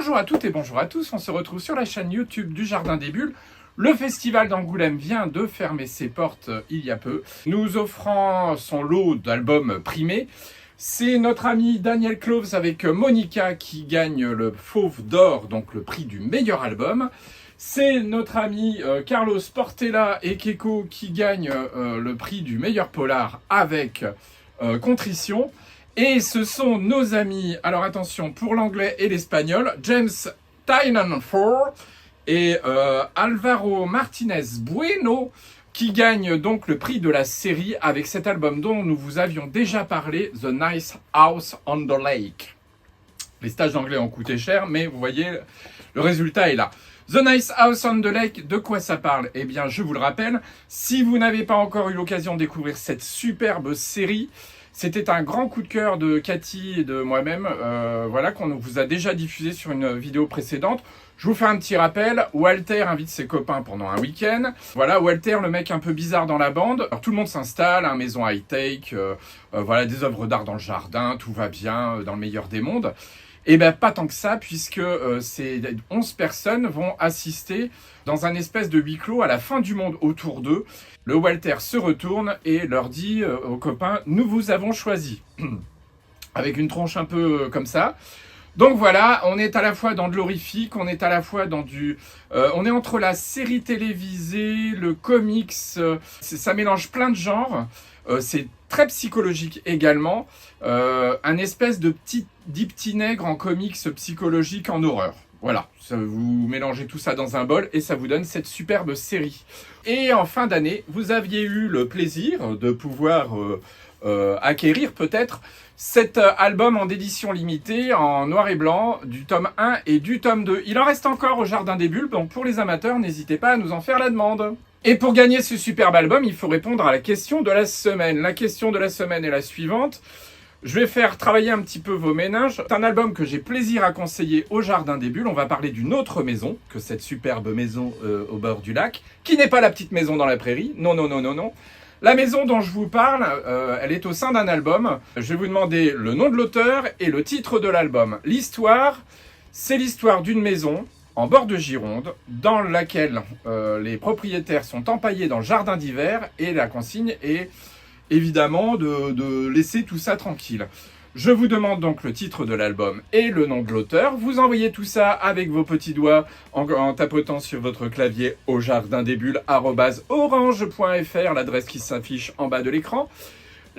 Bonjour à toutes et bonjour à tous, on se retrouve sur la chaîne YouTube du Jardin des Bulles. Le festival d'Angoulême vient de fermer ses portes il y a peu, nous offrant son lot d'albums primés. C'est notre ami Daniel Cloves avec Monica qui gagne le Fauve d'Or, donc le prix du meilleur album. C'est notre ami Carlos Portela et Keiko qui gagnent le prix du meilleur polar avec Contrition. Et ce sont nos amis, alors attention, pour l'anglais et l'espagnol, James Tynan-Ford et Alvaro Martinez Bueno, qui gagnent donc le prix de la série avec cet album dont nous vous avions déjà parlé, The Nice House on the Lake. Les stages d'anglais ont coûté cher, mais vous voyez, le résultat est là. The Nice House on the Lake, de quoi ça parle? Eh bien, je vous le rappelle, si vous n'avez pas encore eu l'occasion de découvrir cette superbe série, c'était un grand coup de cœur de Cathy et de moi-même, voilà, qu'on vous a déjà diffusé sur une vidéo précédente. Je vous fais un petit rappel, Walter invite ses copains pendant un week-end. Voilà, Walter, le mec un peu bizarre dans la bande. Alors tout le monde s'installe, hein, maison high-tech, voilà, des œuvres d'art dans le jardin, tout va bien, dans le meilleur des mondes. Et bien pas tant que ça, puisque ces 11 personnes vont assister dans un espèce de huis clos à la fin du monde autour d'eux. Le Walter se retourne et leur dit aux copains, nous vous avons choisi. Avec une tronche un peu comme ça. Donc voilà, on est à la fois dans de l'horrifique, on est à la fois dans du... on est entre la série télévisée, le comics, ça mélange plein de genres. C'est très psychologique également. Un espèce de petit nègre en comics psychologique en horreur. Voilà, vous mélangez tout ça dans un bol et ça vous donne cette superbe série. Et en fin d'année, vous aviez eu le plaisir de pouvoir acquérir peut-être cet album en édition limitée, en noir et blanc, du tome 1 et du tome 2. Il en reste encore au Jardin des Bulles, donc pour les amateurs, n'hésitez pas à nous en faire la demande. Et pour gagner ce superbe album, il faut répondre à la question de la semaine. La question de la semaine est la suivante. Je vais faire travailler un petit peu vos méninges. C'est un album que j'ai plaisir à conseiller au Jardin des Bulles. On va parler d'une autre maison que cette superbe maison au bord du lac, qui n'est pas la petite maison dans la prairie. Non, non, non, non, non. La maison dont je vous parle, elle est au sein d'un album. Je vais vous demander le nom de l'auteur et le titre de l'album. L'histoire, c'est l'histoire d'une maison en bord de Gironde, dans laquelle les propriétaires sont empaillés dans le jardin d'hiver et la consigne est évidemment de laisser tout ça tranquille. Je vous demande donc le titre de l'album et le nom de l'auteur. Vous envoyez tout ça avec vos petits doigts en tapotant sur votre clavier au jardindesbulles@orange.fr, l'adresse qui s'affiche en bas de l'écran.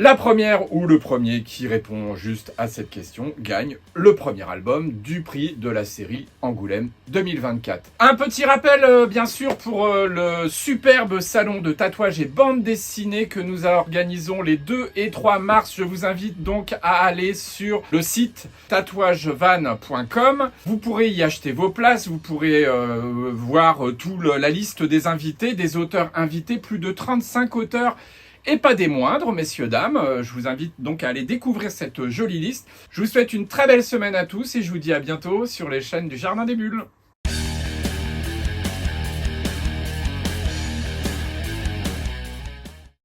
La première ou le premier qui répond juste à cette question gagne le premier album du prix de la série Angoulême 2024. Un petit rappel bien sûr pour le superbe salon de tatouage et bande dessinée que nous organisons les 2 et 3 mars. Je vous invite donc à aller sur le site tatouagevan.com. Vous pourrez y acheter vos places, vous pourrez voir la liste des invités, des auteurs invités, plus de 35 auteurs. Et pas des moindres, messieurs, dames. Je vous invite donc à aller découvrir cette jolie liste. Je vous souhaite une très belle semaine à tous et je vous dis à bientôt sur les chaînes du Jardin des Bulles.